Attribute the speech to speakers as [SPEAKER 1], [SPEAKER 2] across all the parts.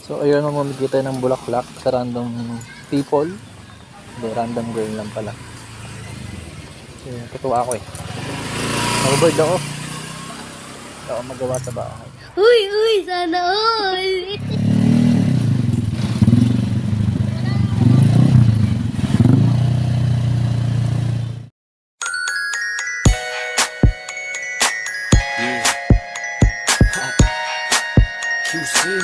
[SPEAKER 1] So ayun, mamamigay tayo ng bulaklak sa random people. Hindi, random girl lang pala. So, tutuwa ako eh. Nag-board ako. Hindi ako magawa sa bahay.
[SPEAKER 2] Uy, sana all!
[SPEAKER 3] QC.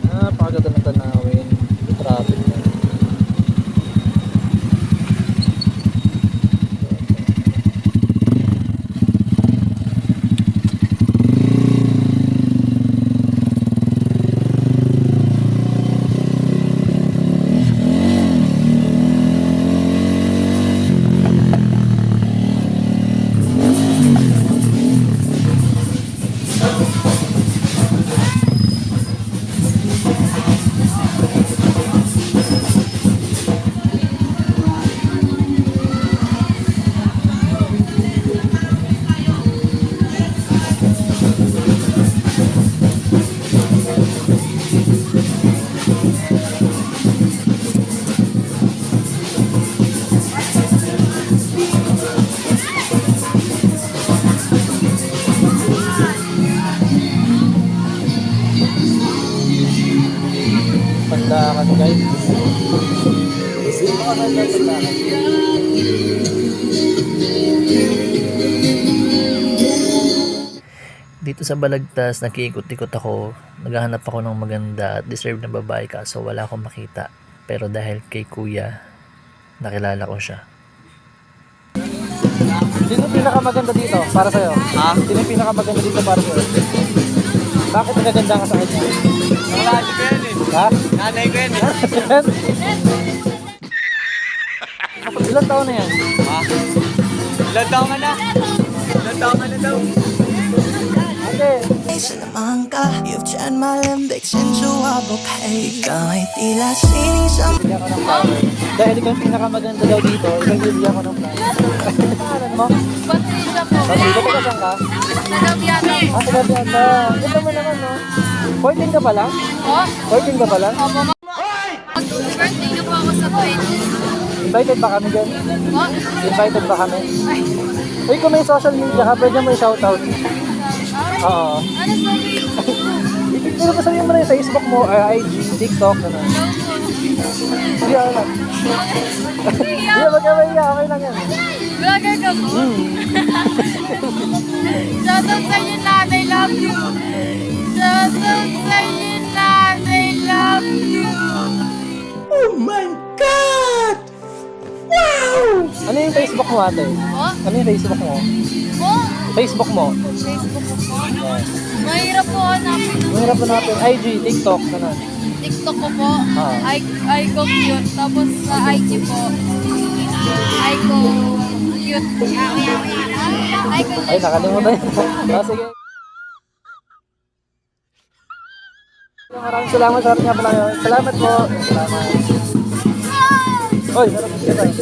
[SPEAKER 1] Napakaganda ng tanawin. Traffic na. Pandakan guys. Sino ka kaya pandakan? Dito sa Balagtas, nakiikot-ikot ako. Naghahanap ako ng maganda at deserve na babae kaso wala akong makita. Pero dahil kay kuya, nakilala ko siya. Sino pinakamaganda dito para sa'yo? Ha? Sino pinakamaganda dito para sa'yo? Bakit nagaganda ka sa kanya?
[SPEAKER 3] Nanay ko yan eh.
[SPEAKER 1] Ha?
[SPEAKER 3] Nanay ko yan eh.
[SPEAKER 1] Ilan taon na yan?
[SPEAKER 3] Ha? Ilan taon ka na? Ilan taon ka na daw?
[SPEAKER 1] Ate!
[SPEAKER 4] Sinaman ka, you've turned my limbics into a bouquet. Ikaw ay tila sining sa
[SPEAKER 1] Bigyan ko ng flower. Dahil ikaw yung pinakamaganda daw dito, ikaw yung bigyan ko ng flower. Ano mo?
[SPEAKER 2] Patricia po.
[SPEAKER 1] Dito ka saan ka?
[SPEAKER 2] Nagabiyato po.
[SPEAKER 1] Ah, sa Gabianda. Ito mo naman, no? 14 ka pa lang?
[SPEAKER 2] Oh?
[SPEAKER 1] 14 ka pa lang?
[SPEAKER 2] Opo, mag-birthday na po ako sa 20.
[SPEAKER 1] Invited ba kami dyan?
[SPEAKER 2] Oh?
[SPEAKER 1] Invited ba kami?
[SPEAKER 2] Ay,
[SPEAKER 1] Uy, kung may social media ka, pwede mo i-shoutout. Oo.
[SPEAKER 2] ano sabi?
[SPEAKER 1] Pero sabihin mo na yung Facebook mo, IG, TikTok, gano'n. Hindi ako lang. Hindi, magkamaya, okay lang yan.
[SPEAKER 2] Vlogger ka po? Shoutout sa iyo, nanay, love you. Shoutout sa iyo, nanay, love you.
[SPEAKER 1] Ano yung Facebook mo, ate?
[SPEAKER 2] Oh?
[SPEAKER 1] Ano yung Facebook mo?
[SPEAKER 2] Oh?
[SPEAKER 1] Facebook mo?
[SPEAKER 2] Facebook ko po. Mahirap po hanapin ng
[SPEAKER 1] Mahirap na natin. IG, TikTok, gano'n.
[SPEAKER 2] TikTok ko po.
[SPEAKER 1] Ah.
[SPEAKER 2] I go cute. Tapos sa IG po. I go cute. I go
[SPEAKER 1] Ay, nakalimutan yun. Ah, sige. Maraming salamat sa ating nga pala. Salamat po. Salamat. Oy, meron ka tayo.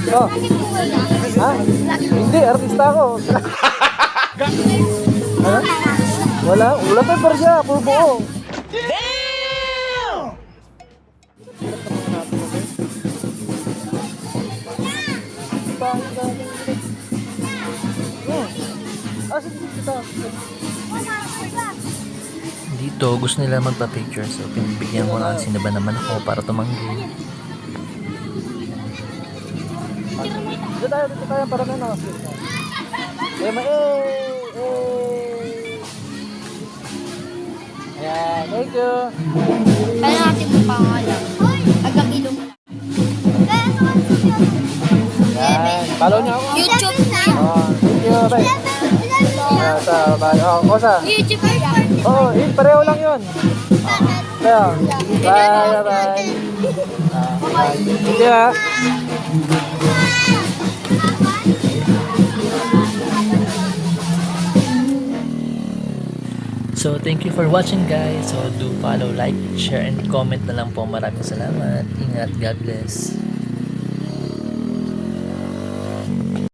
[SPEAKER 1] Oh. Ha? Hindi, artista ako. Ano? Wala? Wala tayo pa siya. Puro buo. Dito gusto nila magpa-picture so pinibigyan ko na sino ba naman ako para tumanggi. Dito tayo para na nakaslit na. Ayan, thank you.
[SPEAKER 2] Kaya natin mo pangalan. Hanggang ilong.
[SPEAKER 1] Ayan, follow niyo ako.
[SPEAKER 2] YouTube.
[SPEAKER 1] Oh, thank you, bye. Bye. Oh, kosa.
[SPEAKER 2] YouTube yan.
[SPEAKER 1] Oo, pareho lang yun. Kaya, bye, bye. Bye. Thank you, ha. So, thank you for watching guys. So, do follow, like, share, and comment na lang po. Maraming salamat. Ingat. God bless.